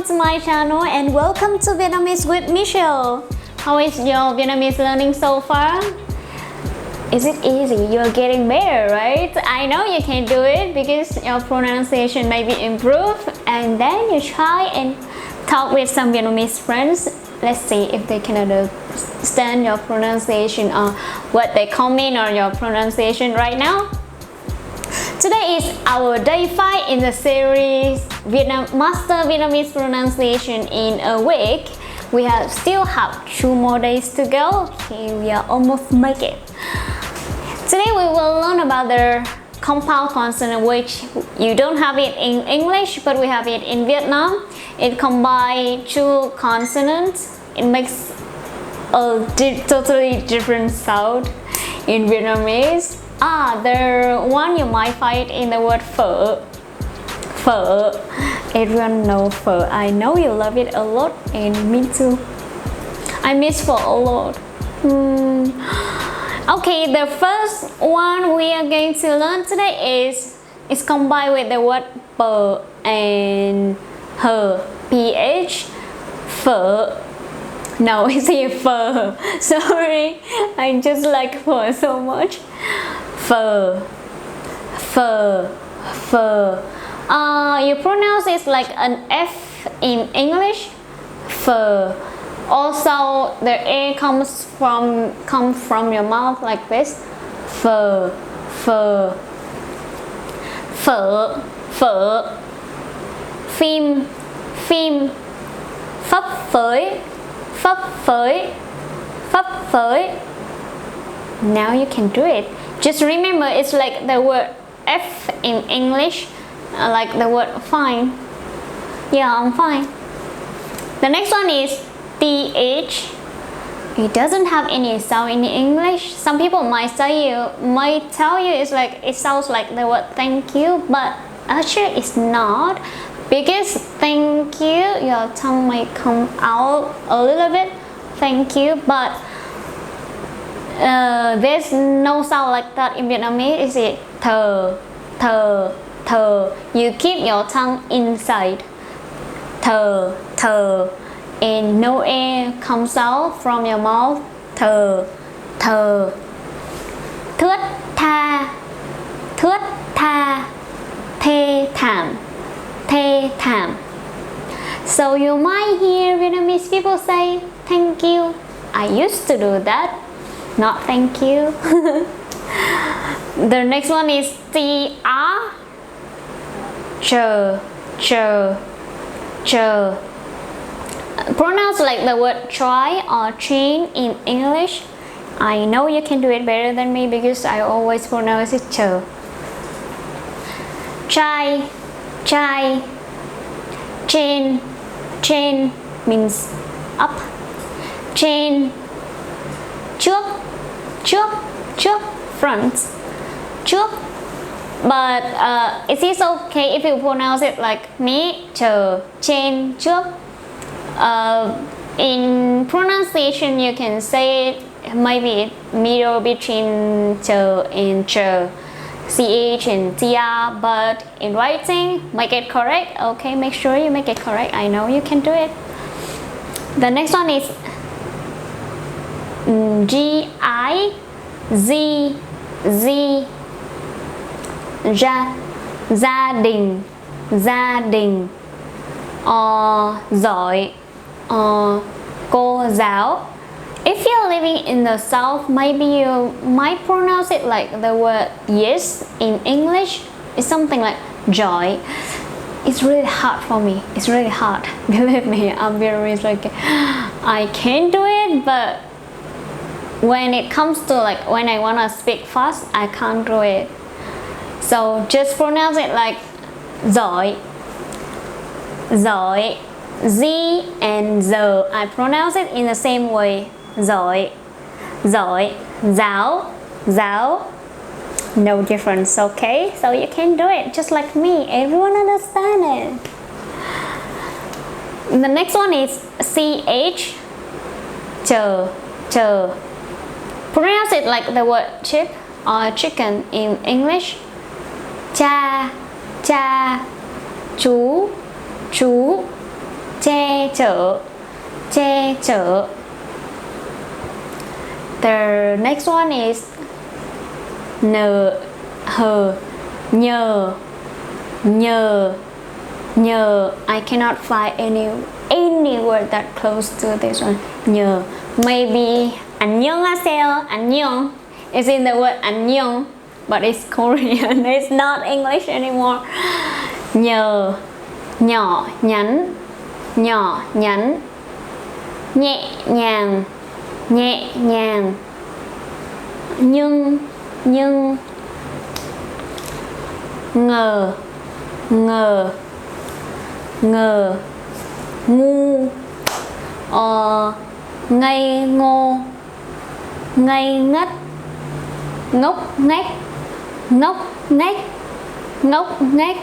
welcome to my channel and welcome to Vietnamese with Michelle. How is your Vietnamese learning so far? Is it easy? You're getting better, right? I know you can do it because your pronunciation may be improved, and then you try and talk with some Vietnamese friends. Let's see if they can understand your pronunciation or what they comment on your pronunciation right now. Today is our day 5 in the series Master Vietnamese Pronunciation in a Week. We still have 2 more days to go. Okay, we are almost make it. Today we will learn about the compound consonant, which you don't have it in English, but we have it in Vietnam. It combines 2 consonants. It makes a totally different sound in Vietnamese. The one you might find in the word phở. Phở. Everyone knows phở. I know you love it a lot, and me too. I miss phở a lot. Okay, the first one we are going to learn today is combined with the word bờ and hờ. PH. Phở. No, it's here phở. Sorry, I just like phở so much. Phở. Phở. Phở. You pronounce it like an F in English. Phở. Also, the A comes from your mouth like this. Phở. Phở. Phở. Phở. Phim. Phim. Phấp phới. Phấp phới. Phấp phới. Now you can do it. Just remember, it's like the word F in English, like the word fine. Yeah, I'm fine. The next one is TH. It doesn't have any sound in English. Some people might tell you it's like it sounds like the word thank you, but actually it's not, because thank you, your tongue might come out a little bit, thank you, but there's no sound like that in Vietnamese. Is it thờ, thờ, thờ? You keep your tongue inside. Thờ, thờ, and no air comes out from your mouth. Thờ, thờ. Thướt tha, thướt tha. Thê thảm, thê thảm. So you might hear Vietnamese people say thank you. I used to do that. Not thank you. The next one is TR. Chờ, chờ, chờ. Pronounce like the word try or train in English. I know you can do it better than me because I always pronounce it chờ. Try, try. Chain, chain means up. Chain. Trước, trước, trước, front. Trước. But it is okay if you pronounce it like me, chờ, trên, trước. In pronunciation, you can say it maybe middle between chờ and chờ, CH and TR, but in writing, make it correct. Okay, make sure you make it correct. I know you can do it. The next one is GI, Z, Z. Gia đình, gia đình. Giỏi, cô giáo. If you're living in the South, maybe you might pronounce it like the word yes in English. It's something like giỏi. It's really hard for me. It's really hard. Believe me, I'm very like I can do it, but when it comes to like when I wanna speak fast, I can't do it. So just pronounce it like giỏi, giỏi. Z and Z, I pronounce it in the same way. Giỏi, giỏi. Giáo, giáo. No difference, okay? So you can do it just like me. Everyone understand it. The next one is CH. Chờ, chờ. Pronounce it like the word chip or chicken in English. Cha, cha. Chú, chú. che chở, che chở. The next one is nờ, hờ, nhờ, nhờ, nhờ. I cannot find any word that close to this one. nhờ. Maybe 안녕하세요, 안녕 is in the word 안녕, but it's Korean. It's not English anymore. nhờ, nhỏ nhắn, nhỏ nhắn. nhẹ nhàng, nhẹ nhàng. nhưng, ngờ, ngờ, ngờ. ngu, ngây ngô, ngây ngất. ngốc nghếch, ngốc nghếch, ngốc nghếch.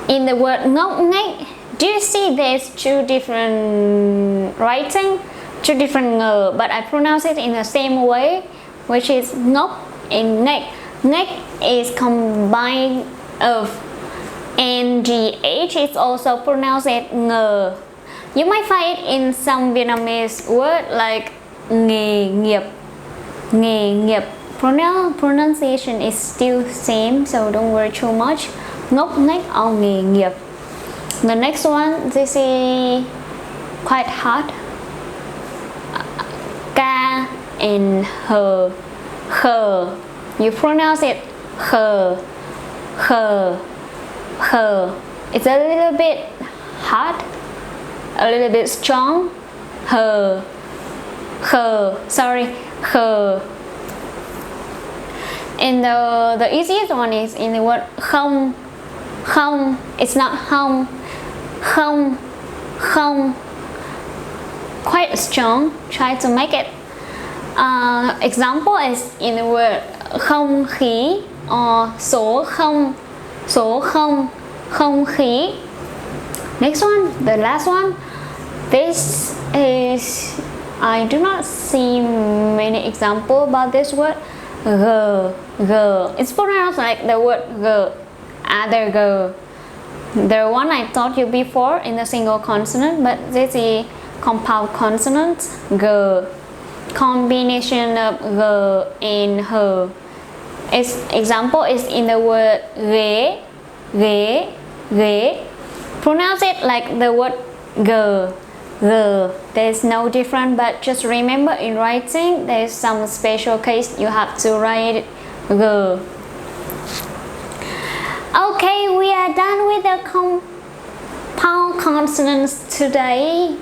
In the word ngốc nghếch, do you see there's two different writing, two different ngờ, but I pronounce it in the same way, which is ngốc and nghếch. nghếch is combined of ngh. It's also pronounced ngờ. You might find it in some Vietnamese word like nghề nghiệp, nghề nghiệp. Pronunciation is still same, so don't worry too much. ngốc nghếch or nghề nghiệp. The next one, this is quite hard. Ca and hờ, khờ. You pronounce it khờ, khờ, khờ. It's a little bit hard, a little bit strong. hờ, khờ. Sorry, khờ. And the easiest one is in the word không, không. It's not hông, không, không. Quite strong. Try to make it. Example is in the word không khí or số không, số không, không khí. Next one, the last one. This is, I do not see many examples about this word. G, g. It's pronounced like the word g, other g. The one I taught you before in the single consonant, but this is compound consonant, g. Combination of g and h. Its example is in the word ghế, ghế, ghế. Pronounce it like the word g, g. There's no difference, but just remember in writing there's some special case you have to write g. Okay, we are done with the compound consonants today.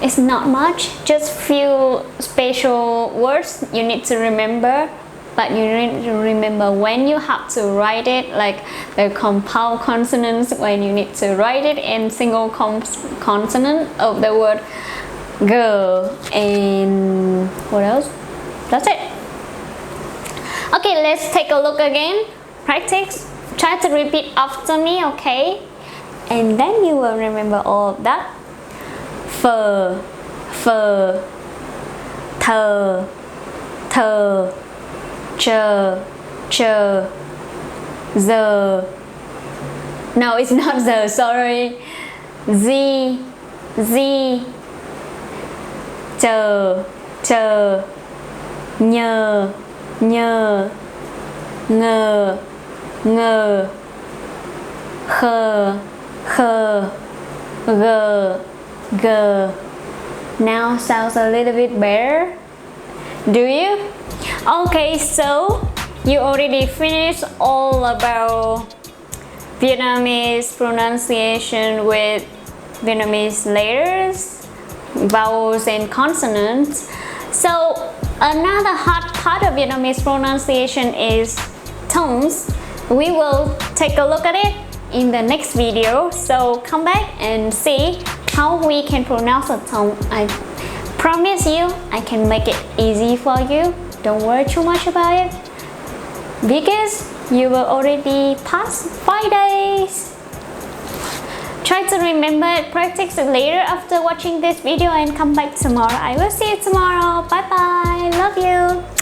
It's not much, just few special words you need to remember, but you need to remember when you have to write it, like the compound consonants, when you need to write it in single consonant of the word g. And what else? That's it. Okay, let's take a look again. Practice. Try to repeat after me, okay? And then you will remember all of that. Phờ, phờ. Thờ, thờ. Chờ, chờ. Giờ. No, it's not giờ, sorry. Gì, gì. Chờ, chờ. Nhờ, nhờ. Ngờ, ngờ. Khờ, khờ. Gờ, gờ. Now sounds a little bit better. Do you? Okay, so you already finished all about Vietnamese pronunciation with Vietnamese letters, vowels and consonants. So another hard part of Vietnamese pronunciation is tones. We will take a look at it in the next video. So come back and see how we can pronounce a tone. I promise you I can make it easy for you. Don't worry too much about it, because you will already pass 5 days. Try to remember it, practice it later after watching this video, and come back tomorrow. I will see you tomorrow. Bye bye. Love you.